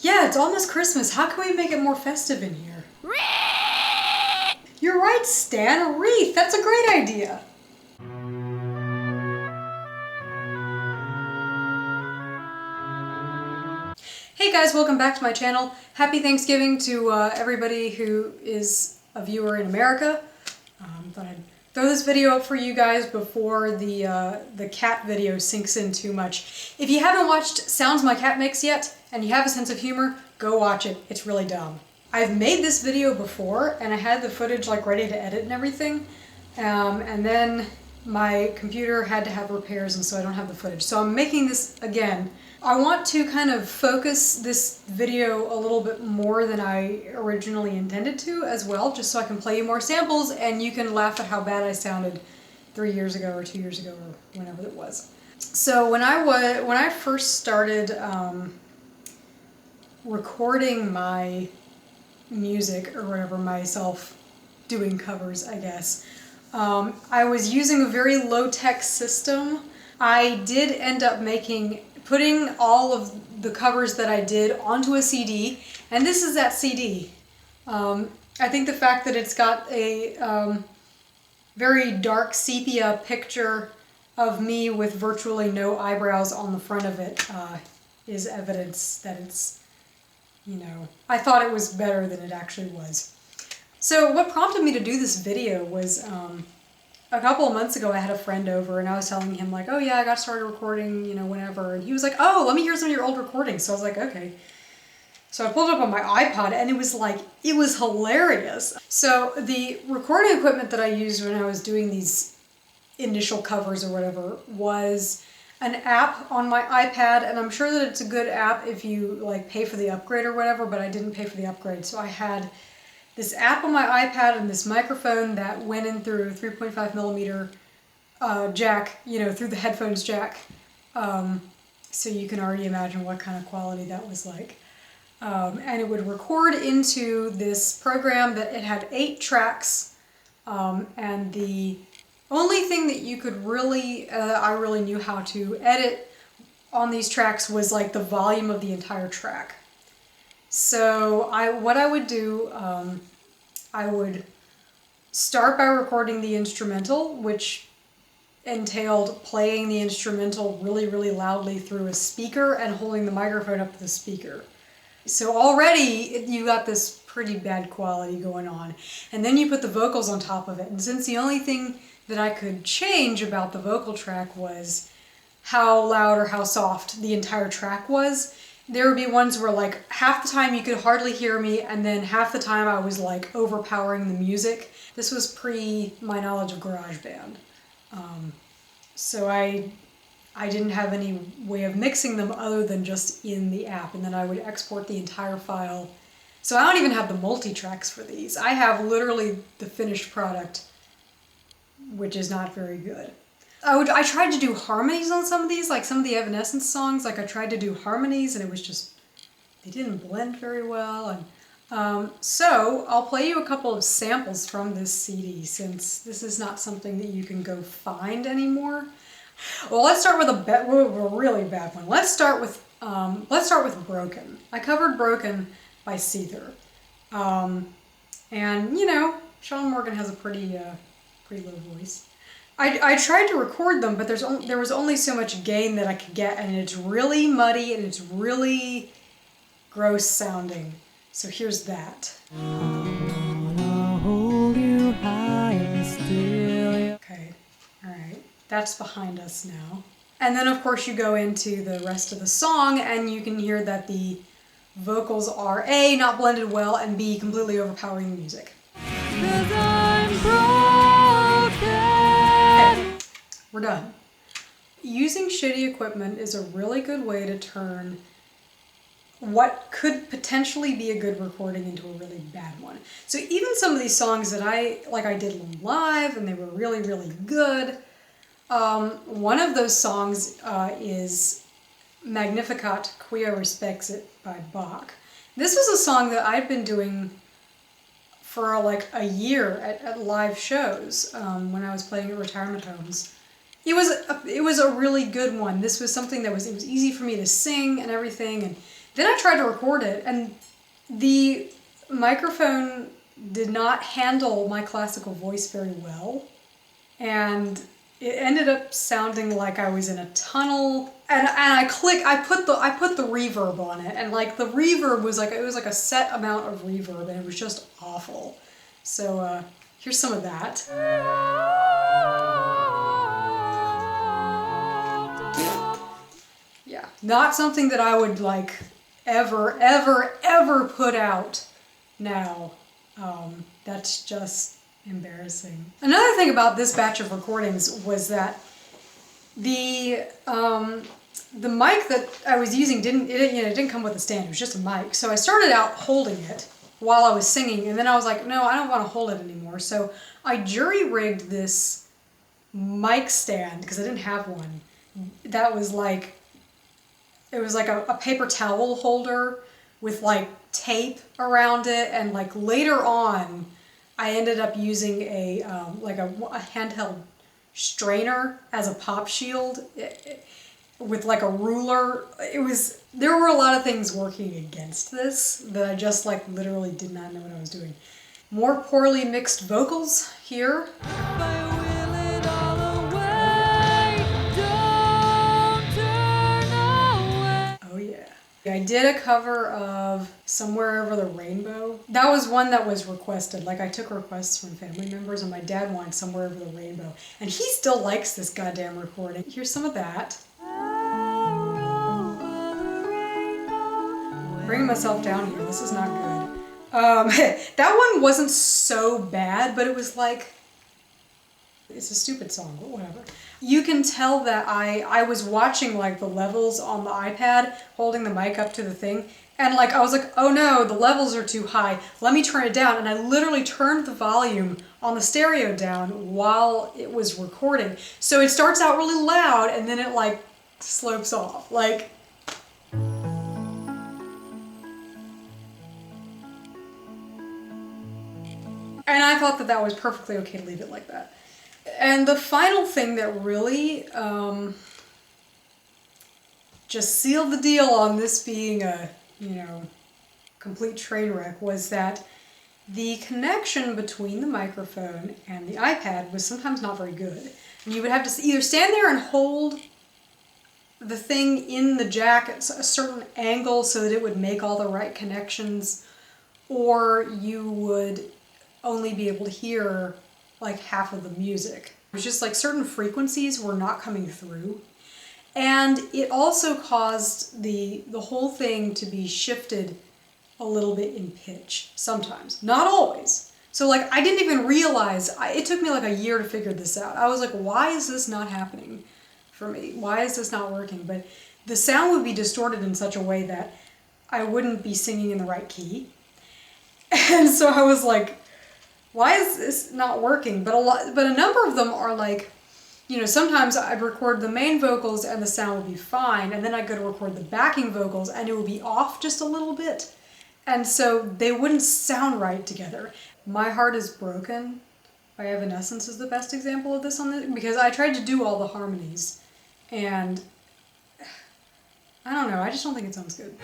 Yeah, it's almost Christmas. How can we make it more festive in here? You're right, Stan. A wreath. That's a great idea. Hey guys, welcome back to my channel. Happy Thanksgiving to everybody who is a viewer in America. Thought I'd throw this video up for you guys before the cat video sinks in too much. If you haven't watched Sounds My Cat Makes yet, and you have a sense of humor, go watch it. It's really dumb. I've made this video before, and I had the footage like ready to edit and everything, and then my computer had to have repairs, and so I don't have the footage. So I'm making this again. I want to kind of focus this video a little bit more than I originally intended to as well, just so I can play you more samples and you can laugh at how bad I sounded 3 years ago or 2 years ago or whenever it was. So when I first started recording my music or whatever, myself doing covers, I guess, I was using a very low-tech system. I did end up putting all of the covers that I did onto a CD, and this is that CD. I think the fact that it's got a very dark sepia picture of me with virtually no eyebrows on the front of it is evidence that it's, you know, I thought it was better than it actually was. So what prompted me to do this video was a couple of months ago I had a friend over and I was telling him like, oh yeah, I got started recording, you know, whenever. And he was like, oh, let me hear some of your old recordings. So I was like, okay. So I pulled it up on my iPod and it was hilarious. So the recording equipment that I used when I was doing these initial covers or whatever was an app on my iPad, and I'm sure that it's a good app if you like pay for the upgrade or whatever, but I didn't pay for the upgrade. So I had this app on my iPad and this microphone that went in through a 3.5 millimeter jack, you know, through the headphones jack. So you can already imagine what kind of quality that was like. And it would record into this program that it had 8 tracks. And the only thing that you could really, I really knew how to edit on these tracks was like the volume of the entire track. So what I would do, I would start by recording the instrumental, which entailed playing the instrumental really, really loudly through a speaker and holding the microphone up to the speaker. So already you got this pretty bad quality going on. And then you put the vocals on top of it. And since the only thing that I could change about the vocal track was how loud or how soft the entire track was, there would be ones where like half the time you could hardly hear me and then half the time I was like overpowering the music. This was pre my knowledge of GarageBand. So I didn't have any way of mixing them other than just in the app, and then I would export the entire file. So I don't even have the multi-tracks for these. I have literally the finished product, which is not very good. I tried to do harmonies on some of these, like some of the Evanescence songs, like I tried to do harmonies and it was just, they didn't blend very well. And so I'll play you a couple of samples from this CD since this is not something that you can go find anymore. Well, let's start with a really bad one. Let's start with Broken. I covered Broken by Seether. And you know, Sean Morgan has a pretty low voice. I tried to record them, but there was only so much gain that I could get, and it's really muddy and it's really gross sounding. So here's that. Okay, alright, that's behind us now. And then of course you go into the rest of the song and you can hear that the vocals are A, not blended well, and B, completely overpowering the music. 'Cause I'm broken. We're done. Using shitty equipment is a really good way to turn what could potentially be a good recording into a really bad one. So even some of these songs that I did live and they were really, really good. One of those songs is Magnificat Quia Respexit by Bach. This was a song that I'd been doing for like a year at live shows when I was playing at retirement homes. It was a really good one. This was something that it was easy for me to sing and everything, and Then I tried to record it, and the microphone did not handle my classical voice very well, and it ended up sounding like I was in a tunnel. And I put the reverb on it, and like the reverb was like, it was like a set amount of reverb, and it was just awful. So here's some of that. Yeah, not something that I would like ever put out now. That's just embarrassing. Another thing about this batch of recordings was that the mic that I was using didn't come with a stand. It was just a mic. So I started out holding it while I was singing, and then I was like, no, I don't want to hold it anymore. So I jury-rigged this mic stand because I didn't have one. That was like, it was like a paper towel holder with like tape around it, and like later on I ended up using a handheld strainer as a pop shield with like a ruler. There were a lot of things working against this that I just like literally did not know what I was doing. More poorly mixed vocals here. I did a cover of Somewhere Over the Rainbow. That was one that was requested. Like, I took requests from family members, and my dad wanted Somewhere Over the Rainbow. And he still likes this goddamn recording. Here's some of that. Bringing myself down here. This is not good. That one wasn't so bad, but it was like, it's a stupid song, but whatever. You can tell that I was watching like the levels on the iPad, holding the mic up to the thing, and like I was like, oh no, the levels are too high, let me turn it down. And I literally turned the volume on the stereo down while it was recording. So it starts out really loud and then it like slopes off. Like, and I thought that that was perfectly okay to leave it like that. And the final thing that really just sealed the deal on this being a, complete train wreck was that the connection between the microphone and the iPad was sometimes not very good. And you would have to either stand there and hold the thing in the jack at a certain angle so that it would make all the right connections, or you would only be able to hear like half of the music. It was just like certain frequencies were not coming through. And it also caused the whole thing to be shifted a little bit in pitch sometimes, not always. So like I didn't even realize, it took me like a year to figure this out. I was like, why is this not happening for me? Why is this not working? But the sound would be distorted in such a way that I wouldn't be singing in the right key. And so I was like, why is this not working? But a number of them are like, sometimes I'd record the main vocals and the sound would be fine, and then I'd go to record the backing vocals and it would be off just a little bit. And so they wouldn't sound right together. My Heart Is Broken by Evanescence is the best example of this on this, because I tried to do all the harmonies and I don't know, I just don't think it sounds good.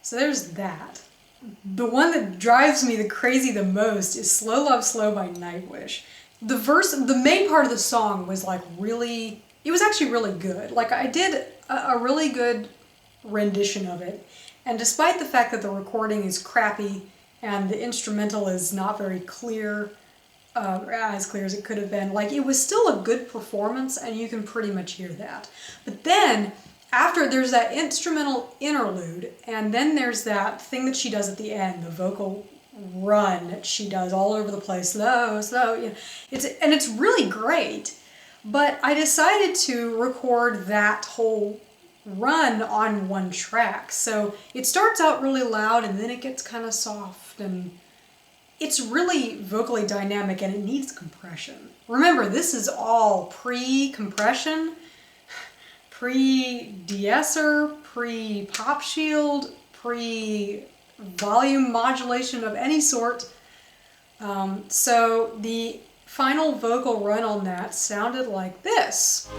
So there's that. The one that drives me crazy the most is Slow Love Slow by Nightwish. The main part of the song was like really, it was actually really good. Like I did a really good rendition of it. And despite the fact that the recording is crappy and the instrumental is not very clear, as clear as it could have been, like it was still a good performance and you can pretty much hear that. But then, after there's that instrumental interlude, and then there's that thing that she does at the end, the vocal run that she does all over the place, slow, it's really great. But I decided to record that whole run on one track. So it starts out really loud and then it gets kind of soft, and it's really vocally dynamic and it needs compression. Remember, this is all pre-compression, pre-de-esser, pre-pop shield, pre-volume modulation of any sort. So the final vocal run on that sounded like this.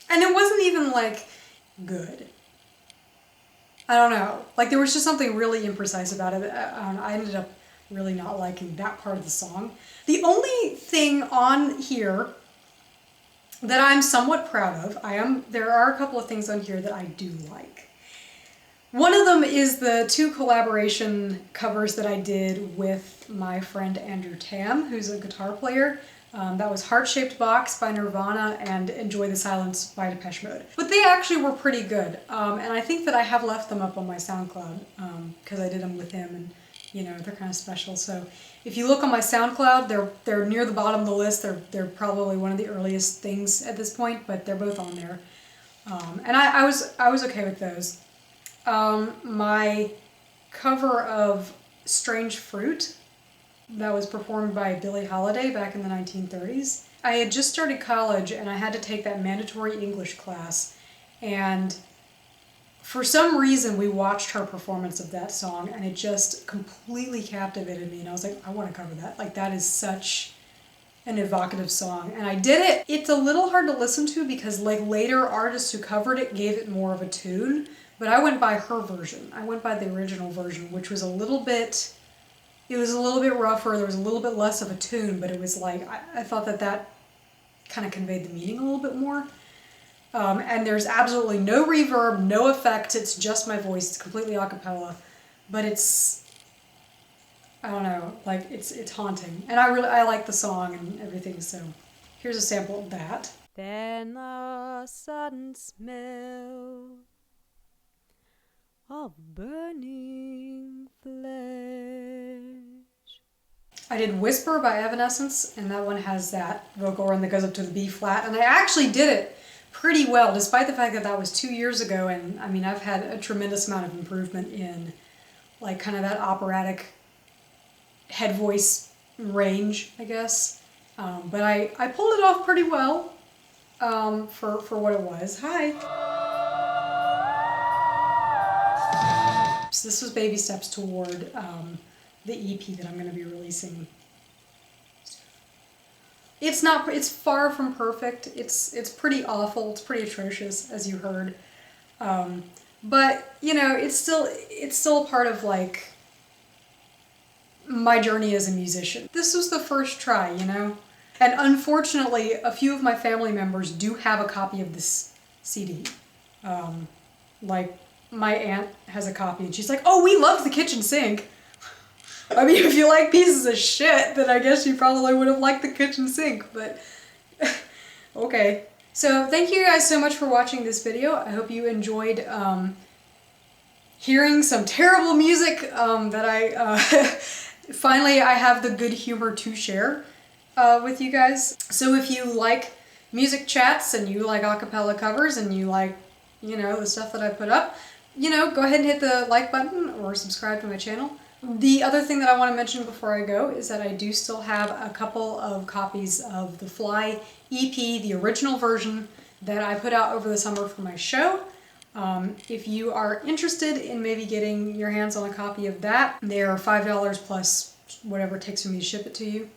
And it wasn't even like good. I don't know. Like there was just something really imprecise about it. I ended up really not liking that part of the song. The only thing on here that I'm somewhat proud of, there are a couple of things on here that I do like. One of them is the 2 collaboration covers that I did with my friend Andrew Tam, who's a guitar player. That was Heart-Shaped Box by Nirvana and Enjoy the Silence by Depeche Mode. But they actually were pretty good. And I think that I have left them up on my SoundCloud because I did them with him, and you know, they're kind of special. So if you look on my SoundCloud, they're near the bottom of the list. They're probably one of the earliest things at this point, but they're both on there. And I was okay with those. My cover of Strange Fruit, that was performed by Billie Holiday back in the 1930s. I had just started college and I had to take that mandatory English class, and for some reason we watched her performance of that song and it just completely captivated me, and I was like, I want to cover that. Like that is such an evocative song, and I did it. It's a little hard to listen to because like later artists who covered it gave it more of a tune, but I went by her version. I went by the original version, which was a little bit rougher, there was a little bit less of a tune, but it was like, I thought that kind of conveyed the meaning a little bit more. And there's absolutely no reverb, no effect, it's just my voice, it's completely a cappella, but it's, I don't know, like it's haunting. And I like the song and everything, so here's a sample of that. Then the sudden smell of burning flesh. I did Whisper by Evanescence, and that one has that vocal run that goes up to the B flat, and I actually did it pretty well, despite the fact that that was 2 years ago, and I mean, I've had a tremendous amount of improvement in like kind of that operatic head voice range, I guess. But I pulled it off pretty well for what it was. Hi! So this was baby steps toward the EP that I'm going to be releasing. It's far from perfect. It's pretty awful. It's pretty atrocious, as you heard. But you know, it's still a part of like my journey as a musician. This was the first try, you know? And unfortunately, a few of my family members do have a copy of this CD. Like, my aunt has a copy, and she's like, oh, we love The Kitchen Sink. I mean, if you like pieces of shit, then I guess you probably would have liked The Kitchen Sink, but okay. So thank you guys so much for watching this video. I hope you enjoyed hearing some terrible music that I finally I have the good humor to share with you guys. So if you like music chats and you like a cappella covers and you like, you know, the stuff that I put up, you know, go ahead and hit the like button or subscribe to my channel. The other thing that I want to mention before I go is that I do still have a couple of copies of the Fly EP, the original version that I put out over the summer for my show. If you are interested in maybe getting your hands on a copy of that, they are $5 plus whatever it takes for me to ship it to you.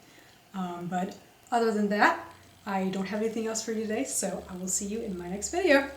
But other than that, I don't have anything else for you today, so I will see you in my next video.